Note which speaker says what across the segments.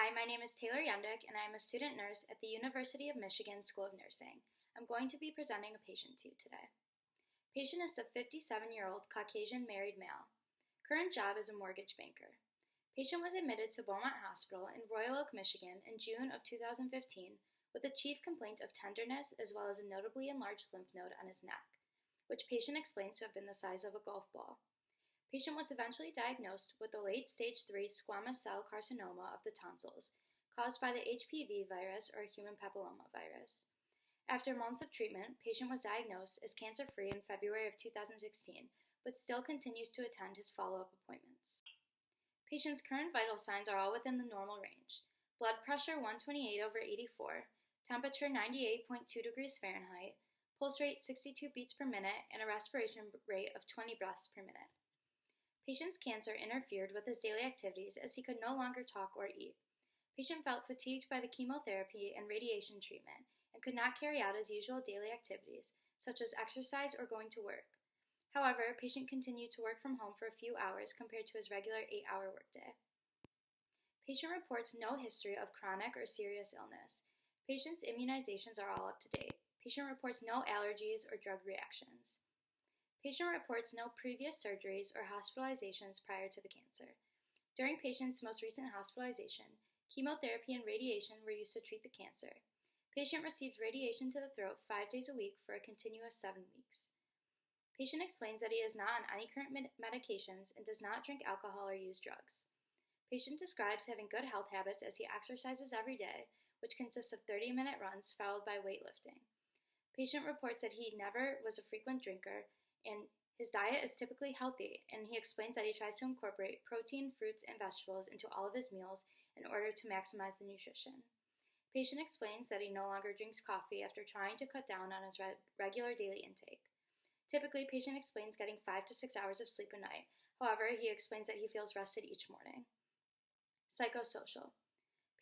Speaker 1: Hi, my name is Taylor Yundick, and I am a student nurse at the University of Michigan School of Nursing. I'm going to be presenting a patient to you today. Patient is a 57-year-old Caucasian married male. Current job is a mortgage banker. Patient was admitted to Beaumont Hospital in Royal Oak, Michigan in June of 2015 with a chief complaint of tenderness as well as a notably enlarged lymph node on his neck, which patient explains to have been the size of a golf ball. Patient was eventually diagnosed with a late stage 3 squamous cell carcinoma of the tonsils, caused by the HPV virus or human papilloma virus. After months of treatment, patient was diagnosed as cancer-free in February of 2016, but still continues to attend his follow-up appointments. Patient's current vital signs are all within the normal range. Blood pressure 128/84, temperature 98.2 degrees Fahrenheit, pulse rate 62 beats per minute, and a respiration rate of 20 breaths per minute. Patient's cancer interfered with his daily activities as he could no longer talk or eat. Patient felt fatigued by the chemotherapy and radiation treatment and could not carry out his usual daily activities, such as exercise or going to work. However, patient continued to work from home for a few hours compared to his regular 8-hour workday. Patient reports no history of chronic or serious illness. Patient's immunizations are all up to date. Patient reports no allergies or drug reactions. Patient reports no previous surgeries or hospitalizations prior to the cancer. During patient's most recent hospitalization, chemotherapy and radiation were used to treat the cancer. Patient received radiation to the throat 5 days a week for a continuous 7 weeks. Patient explains that he is not on any current medications and does not drink alcohol or use drugs. Patient describes having good health habits as he exercises every day, which consists of 30-minute runs followed by weightlifting. Patient reports that he never was a frequent drinker, and his diet is typically healthy, and he explains that he tries to incorporate protein, fruits, and vegetables into all of his meals in order to maximize the nutrition. Patient explains that he no longer drinks coffee after trying to cut down on his regular daily intake. Typically, patient explains getting 5 to 6 hours of sleep a night. However, he explains that he feels rested each morning. Psychosocial.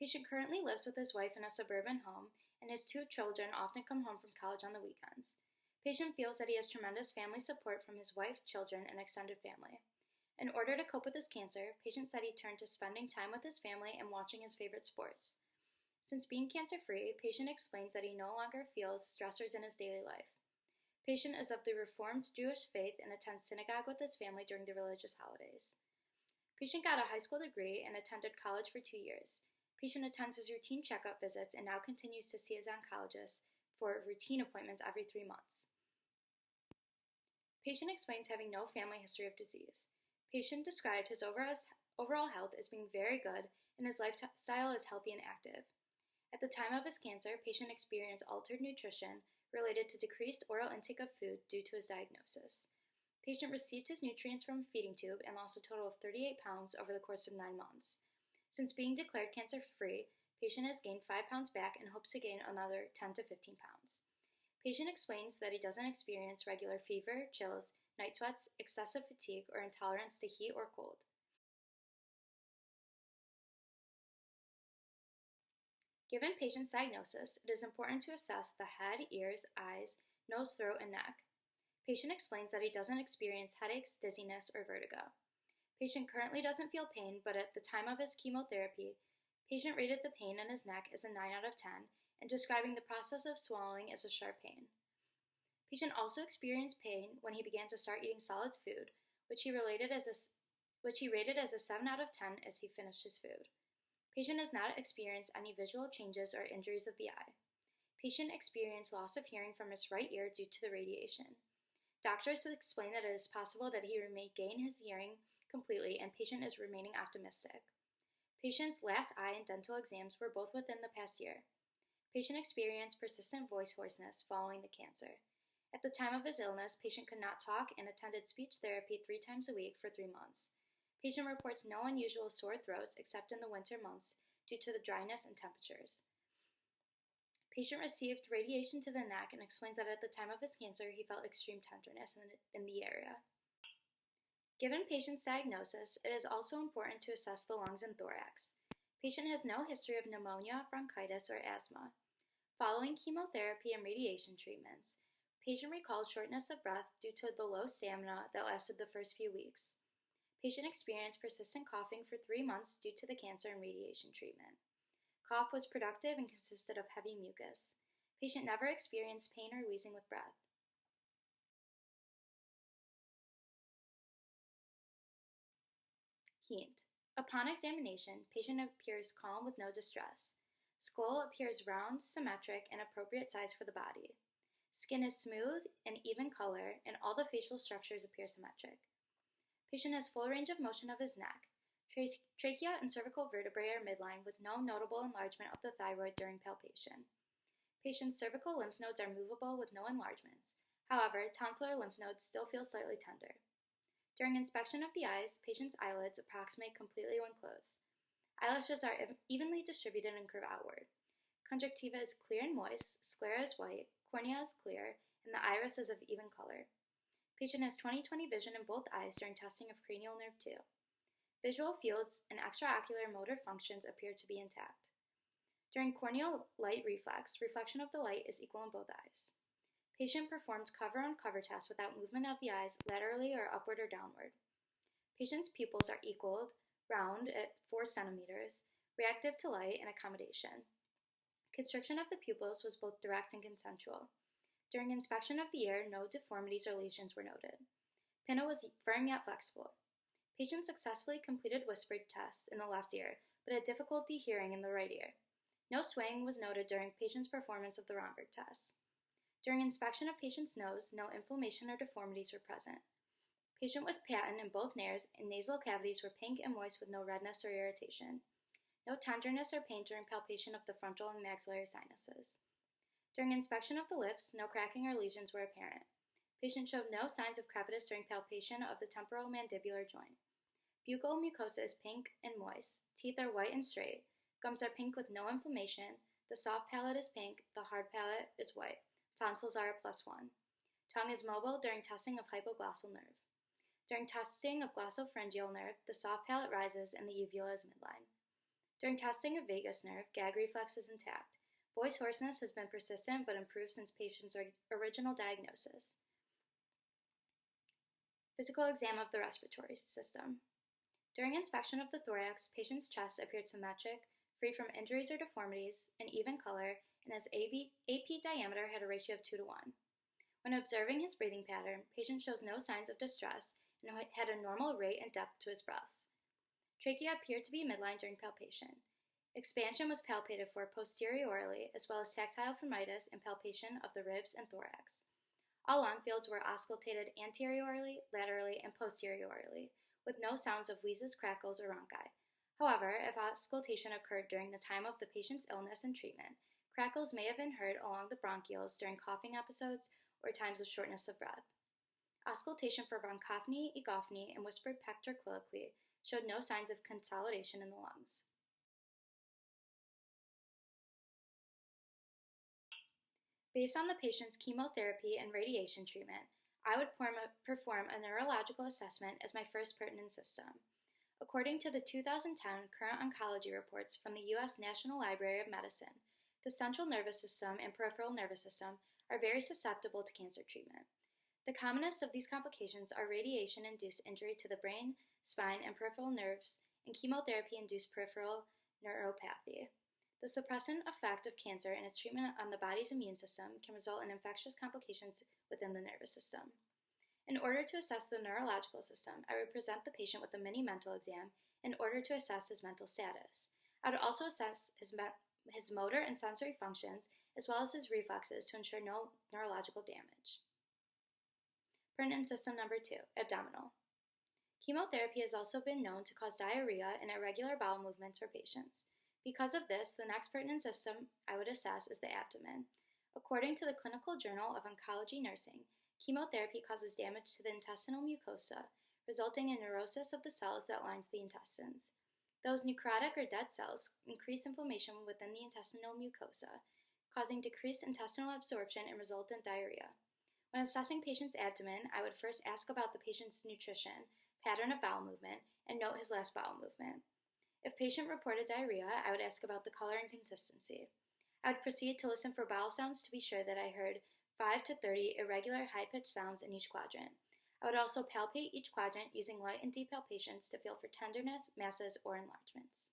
Speaker 1: Patient currently lives with his wife in a suburban home, and his 2 children often come home from college on the weekends. Patient feels that he has tremendous family support from his wife, children, and extended family. In order to cope with his cancer, patient said he turned to spending time with his family and watching his favorite sports. Since being cancer-free, patient explains that he no longer feels stressors in his daily life. Patient is of the Reformed Jewish faith and attends synagogue with his family during the religious holidays. Patient got a high school degree and attended college for 2 years. Patient attends his routine checkup visits and now continues to see his oncologist for routine appointments every 3 months. Patient explains having no family history of disease. Patient described his overall health as being very good and his lifestyle is healthy and active. At the time of his cancer, patient experienced altered nutrition related to decreased oral intake of food due to his diagnosis. Patient received his nutrients from a feeding tube and lost a total of 38 pounds over the course of 9 months. Since being declared cancer-free, patient has gained 5 pounds back and hopes to gain another 10 to 15 pounds. Patient explains that he doesn't experience regular fever, chills, night sweats, excessive fatigue, or intolerance to heat or cold. Given patient's diagnosis, it is important to assess the head, ears, eyes, nose, throat, and neck. Patient explains that he doesn't experience headaches, dizziness, or vertigo. Patient currently doesn't feel pain, but at the time of his chemotherapy, patient rated the pain in his neck as a 9 out of 10, and describing the process of swallowing as a sharp pain. Patient also experienced pain when he began to start eating solid food, which he rated as a 7 out of 10 as he finished his food. Patient has not experienced any visual changes or injuries of the eye. Patient experienced loss of hearing from his right ear due to the radiation. Doctors explain that it is possible that he may gain his hearing completely, and patient is remaining optimistic. Patient's last eye and dental exams were both within the past year. Patient experienced persistent voice hoarseness following the cancer. At the time of his illness, patient could not talk and attended speech therapy 3 times a week for 3 months. Patient reports no unusual sore throats except in the winter months due to the dryness and temperatures. Patient received radiation to the neck and explains that at the time of his cancer, he felt extreme tenderness in the area. Given patient's diagnosis, it is also important to assess the lungs and thorax. Patient has no history of pneumonia, bronchitis, or asthma. Following chemotherapy and radiation treatments, patient recalls shortness of breath due to the low stamina that lasted the first few weeks. Patient experienced persistent coughing for 3 months due to the cancer and radiation treatment. Cough was productive and consisted of heavy mucus. Patient never experienced pain or wheezing with breath. Hint. Upon examination, patient appears calm with no distress. Skull appears round, symmetric, and appropriate size for the body. Skin is smooth and even color, and all the facial structures appear symmetric. Patient has full range of motion of his neck. Trachea and cervical vertebrae are midline with no notable enlargement of the thyroid during palpation. Patient's cervical lymph nodes are movable with no enlargements. However, tonsillar lymph nodes still feel slightly tender. During inspection of the eyes, patient's eyelids approximate completely when closed. Eyelashes are evenly distributed and curve outward. Conjunctiva is clear and moist, sclera is white, cornea is clear, and the iris is of even color. Patient has 20/20 vision in both eyes during testing of cranial nerve 2. Visual fields and extraocular motor functions appear to be intact. During corneal light reflex, reflection of the light is equal in both eyes. Patient performed cover-on-cover tests without movement of the eyes laterally or upward or downward. Patient's pupils are equaled, round at 4 centimeters, reactive to light and accommodation. Constriction of the pupils was both direct and consensual. During inspection of the ear, no deformities or lesions were noted. Pinna was firm yet flexible. Patient successfully completed whispered tests in the left ear, but had difficulty hearing in the right ear. No swaying was noted during patient's performance of the Romberg test. During inspection of patient's nose, no inflammation or deformities were present. Patient was patent in both nares, and nasal cavities were pink and moist with no redness or irritation. No tenderness or pain during palpation of the frontal and maxillary sinuses. During inspection of the lips, no cracking or lesions were apparent. Patient showed no signs of crepitus during palpation of the temporomandibular joint. Buccal mucosa is pink and moist. Teeth are white and straight. Gums are pink with no inflammation. The soft palate is pink. The hard palate is white. Tonsils are a +1. Tongue is mobile during testing of hypoglossal nerve. During testing of glossopharyngeal nerve, the soft palate rises and the uvula is midline. During testing of vagus nerve, gag reflex is intact. Voice hoarseness has been persistent but improved since patient's original diagnosis. Physical exam of the respiratory system. During inspection of the thorax, patient's chest appeared symmetric, free from injuries or deformities, in even color, and his AP diameter had a ratio of 2:1. When observing his breathing pattern, patient shows no signs of distress and had a normal rate and depth to his breaths. Trachea appeared to be midline during palpation. Expansion was palpated for posteriorly, as well as tactile phlebitis and palpation of the ribs and thorax. All lung fields were auscultated anteriorly, laterally, and posteriorly, with no sounds of wheezes, crackles, or rhonchi. However, if auscultation occurred during the time of the patient's illness and treatment, crackles may have been heard along the bronchioles during coughing episodes or times of shortness of breath. Auscultation for bronchophony, egophony, and whispered pector colloquy showed no signs of consolidation in the lungs. Based on the patient's chemotherapy and radiation treatment, I would perform a neurological assessment as my first pertinent system. According to the 2010 Current Oncology Reports from the U.S. National Library of Medicine, the central nervous system and peripheral nervous system are very susceptible to cancer treatment. The commonest of these complications are radiation-induced injury to the brain, spine, and peripheral nerves, and chemotherapy-induced peripheral neuropathy. The suppressant effect of cancer and its treatment on the body's immune system can result in infectious complications within the nervous system. In order to assess the neurological system, I would present the patient with a mini mental exam in order to assess his mental status. I would also assess his motor and sensory functions, as well as his reflexes, to ensure no neurological damage. Pertinent system number 2, abdominal. Chemotherapy has also been known to cause diarrhea and irregular bowel movements for patients. Because of this, the next pertinent system I would assess is the abdomen. According to the Clinical Journal of Oncology Nursing, chemotherapy causes damage to the intestinal mucosa, resulting in neurosis of the cells that lines the intestines. Those necrotic or dead cells increase inflammation within the intestinal mucosa, causing decreased intestinal absorption and resultant diarrhea. When assessing patient's abdomen, I would first ask about the patient's nutrition, pattern of bowel movement, and note his last bowel movement. If patient reported diarrhea, I would ask about the color and consistency. I would proceed to listen for bowel sounds to be sure that I heard 5 to 30 irregular high-pitched sounds in each quadrant. I would also palpate each quadrant using light and deep palpations to feel for tenderness, masses, or enlargements.